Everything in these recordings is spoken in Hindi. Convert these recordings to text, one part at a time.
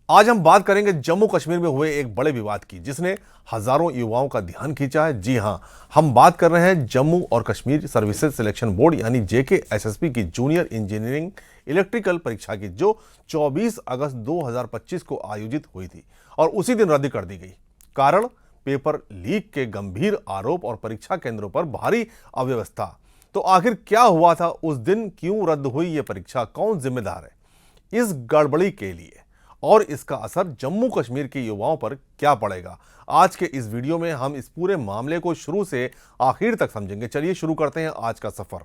आज हम बात करेंगे जम्मू कश्मीर में हुए एक बड़े विवाद की जिसने हजारों युवाओं का ध्यान खींचा है। जी हां, हम बात कर रहे हैं जम्मू और कश्मीर सर्विसेज सिलेक्शन बोर्ड यानी जेकेएसएसबी की जूनियर इंजीनियरिंग इलेक्ट्रिकल परीक्षा की, जो 24 अगस्त 2025 को आयोजित हुई थी और उसी दिन रद्द कर दी गई। कारण पेपर लीक के गंभीर आरोप और परीक्षा केंद्रों पर भारी अव्यवस्था। तो आखिर क्या हुआ था उस दिन, क्यों रद्द हुई ये परीक्षा, कौन जिम्मेदार है इस गड़बड़ी के लिए और इसका असर जम्मू कश्मीर के युवाओं पर क्या पड़ेगा? आज के इस वीडियो में हम इस पूरे मामले को शुरू से आखिर तक समझेंगे। चलिए शुरू करते हैं आज का सफर।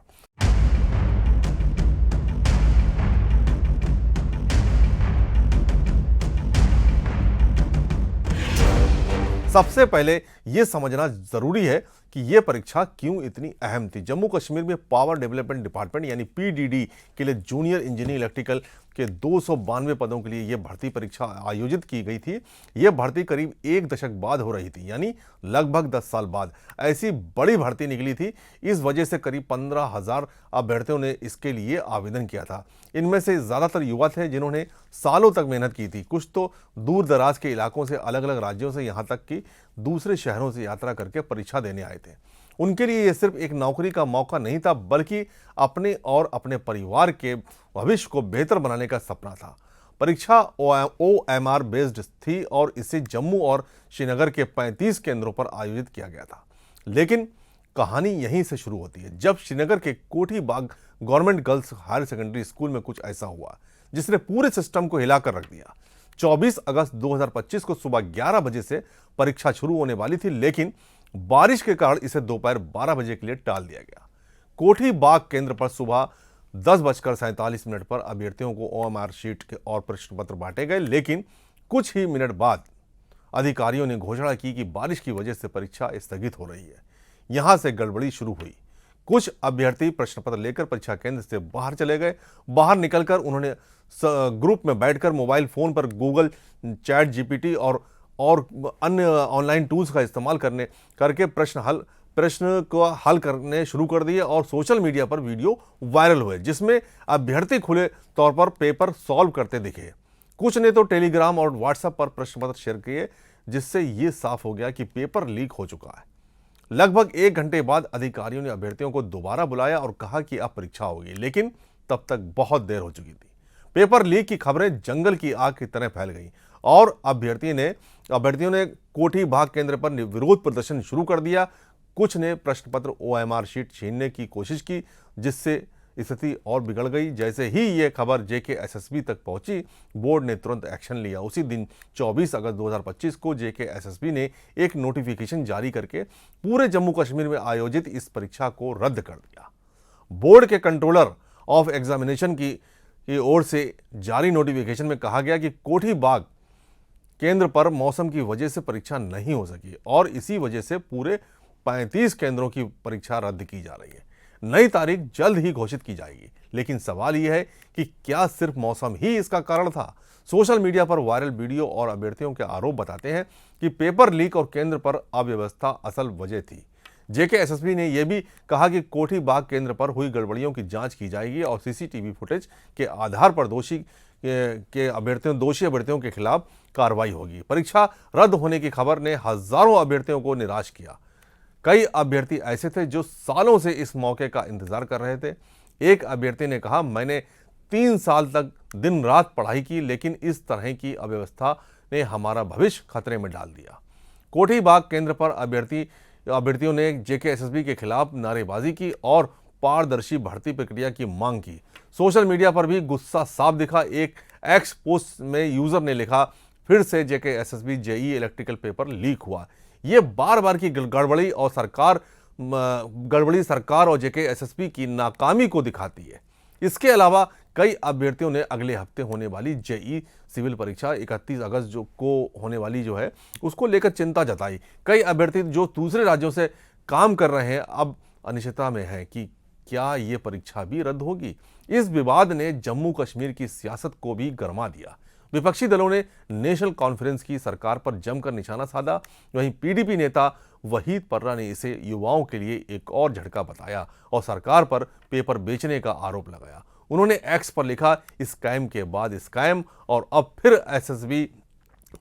सबसे पहले यह समझना जरूरी है कि यह परीक्षा क्यों इतनी अहम थी। जम्मू कश्मीर में पावर डेवलपमेंट डिपार्टमेंट यानी पीडीडी के लिए जूनियर इंजीनियरिंग इलेक्ट्रिकल के 292 पदों के लिए यह भर्ती परीक्षा आयोजित की गई थी। यह भर्ती करीब एक दशक बाद हो रही थी, यानी लगभग 10 साल बाद ऐसी बड़ी भर्ती निकली थी। इस वजह से करीब 15,000 अभ्यर्थियों ने इसके लिए आवेदन किया था। इनमें से ज़्यादातर युवा थे जिन्होंने सालों तक मेहनत की थी। कुछ तो दूर दराज के इलाकों से, अलग अलग राज्यों से, यहाँ तक कि दूसरे शहरों से यात्रा करके परीक्षा देने आए थे। उनके लिए यह सिर्फ एक नौकरी का मौका नहीं था, बल्कि अपने और अपने परिवार के भविष्य को बेहतर बनाने का सपना था। परीक्षा ओएमआर बेस्ड थी और इसे जम्मू और श्रीनगर के 35 केंद्रों पर आयोजित किया गया था। लेकिन कहानी यहीं से शुरू होती है, जब श्रीनगर के Kothi Bagh government girls higher secondary school में कुछ ऐसा हुआ जिसने पूरे सिस्टम को हिलाकर रख दिया। 24 अगस्त 2025 को सुबह 11 बजे से परीक्षा शुरू होने वाली थी, लेकिन बारिश के कारण इसे दोपहर 12 बजे के लिए टाल दिया गया। कोठी बाग केंद्र पर सुबह 10:47 पर अभ्यर्थियों को ओएमआर शीट के और प्रश्न पत्र बांटे गए, लेकिन कुछ ही मिनट बाद अधिकारियों ने घोषणा की कि बारिश की वजह से परीक्षा स्थगित हो रही है। यहां से गड़बड़ी शुरू हुई। कुछ अभ्यर्थी प्रश्न पत्र लेकर परीक्षा केंद्र से बाहर चले गए। बाहर निकलकर उन्होंने ग्रुप में बैठकर मोबाइल फोन पर गूगल, चैट जीपीटी और अन्य ऑनलाइन टूल्स का इस्तेमाल करके प्रश्न को हल करने शुरू कर दिए और सोशल मीडिया पर वीडियो वायरल हुए जिसमें अभ्यर्थी खुले तौर पर पेपर सॉल्व करते दिखे। कुछ ने तो टेलीग्राम और व्हाट्सएप पर प्रश्न पत्र शेयर किए, जिससे यह साफ हो गया कि पेपर लीक हो चुका है। लगभग 1 घंटे बाद अधिकारियों ने अभ्यर्थियों को दोबारा बुलाया और कहा कि अब परीक्षा होगी, लेकिन तब तक बहुत देर हो चुकी थी। पेपर लीक की खबरें जंगल की आग की तरह फैल गईं और अभ्यर्थियों ने कोठी बाग केंद्र पर विरोध प्रदर्शन शुरू कर दिया। कुछ ने प्रश्न पत्र ओएमआर शीट छीनने की कोशिश की, जिससे स्थिति और बिगड़ गई। जैसे ही ये खबर जेकेएसएसबी तक पहुंची, बोर्ड ने तुरंत एक्शन लिया। उसी दिन 24 अगस्त 2025 को जेकेएसएसबी ने एक नोटिफिकेशन जारी करके पूरे जम्मू कश्मीर में आयोजित इस परीक्षा को रद्द कर दिया। बोर्ड के कंट्रोलर ऑफ एग्जामिनेशन की ओर से जारी नोटिफिकेशन में कहा गया कि कोठी बाग केंद्र पर मौसम की वजह से परीक्षा नहीं हो सकी और इसी वजह से पूरे 35 केंद्रों की परीक्षा रद्द की जा रही है। नई तारीख जल्द ही घोषित की जाएगी, लेकिन सवाल यह है कि क्या सिर्फ मौसम ही इसका कारण था? सोशल मीडिया पर वायरल वीडियो और अभ्यर्थियों के आरोप बताते हैं कि पेपर लीक और केंद्र पर अव्यवस्था असल वजह थी। जेकेएसएसबी ने यह भी कहा कि कोठी बाग केंद्र पर हुई गड़बड़ियों की जांच की जाएगी और सीसीटीवी फुटेज के आधार पर दोषी अभ्यर्थियों के खिलाफ कार्रवाई होगी। परीक्षा रद्द होने की खबर ने हजारों अभ्यर्थियों को निराश किया। कई अभ्यर्थी ऐसे थे जो सालों से इस मौके का इंतजार कर रहे थे। एक अभ्यर्थी ने कहा, मैंने 3 साल तक दिन रात पढ़ाई की, लेकिन इस तरह की अव्यवस्था ने हमारा भविष्य खतरे में डाल दिया। कोठी बाग केंद्र पर अभ्यर्थियों ने जेकेएसएसबी के खिलाफ नारेबाजी की और पारदर्शी भर्ती प्रक्रिया की मांग की। सोशल मीडिया पर भी गुस्सा साफ दिखा। एक एक्स पोस्ट में यूजर ने लिखा, फिर से JKSSB JEE electrical paper leak हुआ। ये बार बार की गड़बड़ी सरकार और जेकेएसएसबी की नाकामी को दिखाती है। इसके अलावा कई अभ्यर्थियों ने अगले हफ्ते होने वाली जेईई सिविल परीक्षा 31 अगस्त को होने वाली है उसको लेकर चिंता जताई। कई अभ्यर्थी जो दूसरे राज्यों से काम कर रहे हैं अब अनिश्चितता में है कि क्या ये परीक्षा भी रद्द होगी। इस विवाद ने जम्मू कश्मीर की सियासत को भी गरमा दिया। विपक्षी दलों ने नेशनल कॉन्फ्रेंस की सरकार पर जमकर निशाना साधा। वहीं पीडीपी नेता वहीद पर्रा ने इसे युवाओं के लिए एक और झटका बताया और सरकार पर पेपर बेचने का आरोप लगाया। उन्होंने एक्स पर लिखा, स्कैम के बाद स्कैम और अब फिर एसएसबी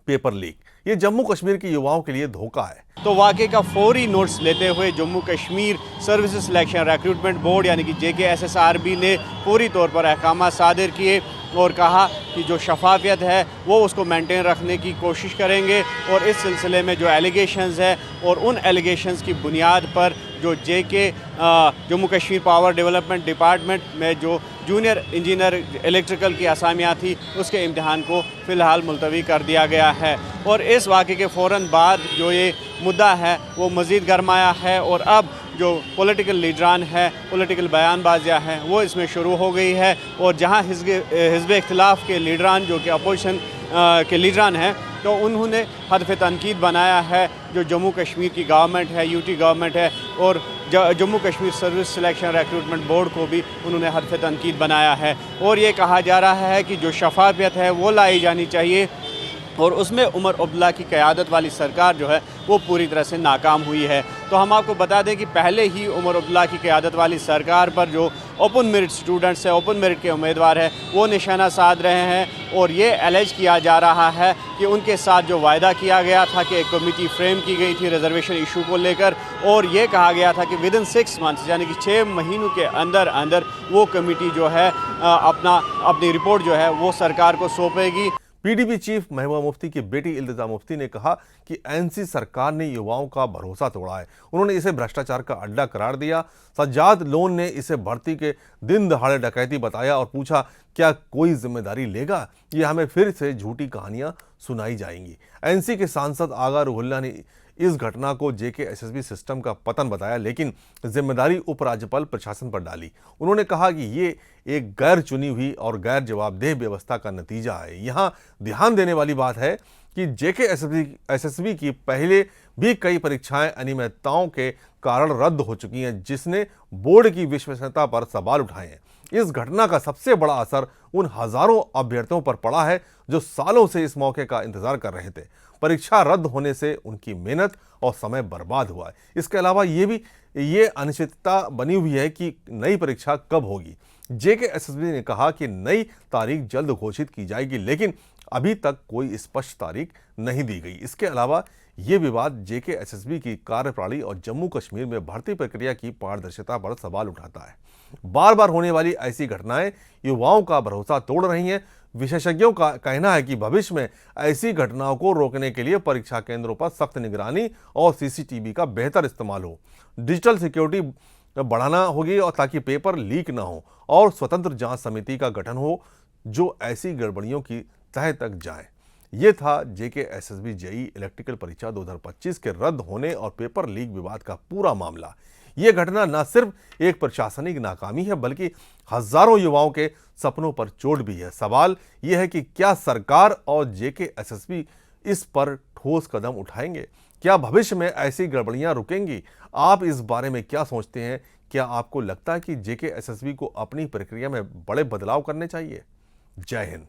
पेपर लीक। ये जम्मू कश्मीर के युवाओं के लिए धोखा है। तो वाक़े का फौरी नोट्स लेते हुए Jammu Kashmir services selection recruitment board यानी कि JKSSRB ने पूरी तौर पर अहकाम सादिर किए और कहा कि जो शफाफियत है वो उसको मेंटेन रखने की कोशिश करेंगे और इस सिलसिले में जो एलिगेशंस है और उन एलिगेशंस की बुनियाद पर जो Jammu Kashmir power development department में जो जूनियर इंजीनियर इलेक्ट्रिकल की असामियाँ थी उसके इम्तिहान को फ़िलहाल मुलतवी कर दिया गया है। और इस वाक़े के फ़ौरन बाद जो ये मुद्दा है वो मज़ीद गरमाया है और अब जो पॉलिटिकल लीडरान है, पॉलिटिकल बयानबाजियाँ हैं वो इसमें शुरू हो गई है। और जहाँ हिज़्ब इख्तिलाफ़ के लीडरान जो कि अपोजिशन के लीडरान हैं तो उन्होंने हदफ तनकीद बनाया है जो जम्मू कश्मीर की गवर्नमेंट है, UT गवर्नमेंट है और Jammu Kashmir service selection recruitment board को भी उन्होंने हदफ तनकीद बनाया है। और ये कहा जा रहा है कि जो शफाफियत है वो लाई जानी चाहिए और उसमें उमर अब्दुल्ला की क़यादत वाली सरकार जो है वो पूरी तरह से नाकाम हुई है। तो हम आपको बता दें कि पहले ही उमर अब्दुल्ला की क़यादत वाली सरकार पर जो ओपन मेरिट स्टूडेंट्स हैं, ओपन मेरिट के उम्मीदवार हैं वो निशाना साध रहे हैं और ये एलेज किया जा रहा है कि उनके साथ जो वायदा किया गया था कि एक कमेटी फ्रेम की गई थी रिजर्वेशन इशू को लेकर और ये कहा गया था कि विदिन 6 मंथ्स यानी कि 6 महीनों के अंदर अंदर वो कमेटी जो है अपनी रिपोर्ट जो है वो सरकार को सौंपेगी। PDP चीफ महबूबा मुफ्ती की बेटी इल्तिजा मुफ्ती ने कहा कि NC सरकार ने युवाओं का भरोसा तोड़ा है। उन्होंने इसे भ्रष्टाचार का अड्डा करार दिया। सज्जाद लोन ने इसे भर्ती के दिन दहाड़े डकैती बताया और पूछा क्या कोई जिम्मेदारी लेगा। ये हमें फिर से झूठी कहानियां सुनाई जाएंगी। NC के सांसद आगा रुहुल्ला ने इस घटना को JKSSB सिस्टम का पतन बताया लेकिन जिम्मेदारी उपराज्यपाल प्रशासन पर डाली। उन्होंने कहा कि ये एक गैर चुनी हुई और गैर जवाबदेह व्यवस्था का नतीजा है। यहाँ ध्यान देने वाली बात है कि JKSSB की पहले भी कई परीक्षाएं अनियमितताओं के कारण रद्द हो चुकी हैं जिसने बोर्ड की विश्वसनीयता पर सवाल उठाए हैं। इस घटना का सबसे बड़ा असर उन हजारों अभ्यर्थियों पर पड़ा है जो सालों से इस मौके का इंतजार कर रहे थे। परीक्षा रद्द होने से उनकी मेहनत और समय बर्बाद हुआ है। इसके अलावा ये अनिश्चितता बनी हुई है कि नई परीक्षा कब होगी। JKSSB ने कहा कि नई तारीख जल्द घोषित की जाएगी लेकिन अभी तक कोई स्पष्ट तारीख नहीं दी गई। इसके अलावा ये विवाद JKSSB की कार्यप्रणाली और जम्मू कश्मीर में भर्ती प्रक्रिया की पारदर्शिता पर सवाल उठाता है। बार बार होने वाली ऐसी घटनाएं युवाओं का भरोसा तोड़ रही हैं। विशेषज्ञों का कहना है कि भविष्य में ऐसी घटनाओं को रोकने के लिए परीक्षा केंद्रों पर सख्त निगरानी और CCTV का बेहतर इस्तेमाल हो, डिजिटल सिक्योरिटी बढ़ाना होगी और ताकि पेपर लीक ना हो और स्वतंत्र जांच समिति का गठन हो जो ऐसी गड़बड़ियों की तह तक जाए। ये था JKSSB JEE इलेक्ट्रिकल परीक्षा 2025 के रद्द होने और पेपर लीक विवाद का पूरा मामला। ये घटना न सिर्फ एक प्रशासनिक नाकामी है बल्कि हजारों युवाओं के सपनों पर चोट भी है। सवाल यह है कि क्या सरकार और JKSSB इस पर ठोस कदम उठाएंगे? क्या भविष्य में ऐसी गड़बड़ियां रुकेंगी? आप इस बारे में क्या सोचते हैं? क्या आपको लगता है कि JKSSB को अपनी प्रक्रिया में बड़े बदलाव करने चाहिए? जय हिंद।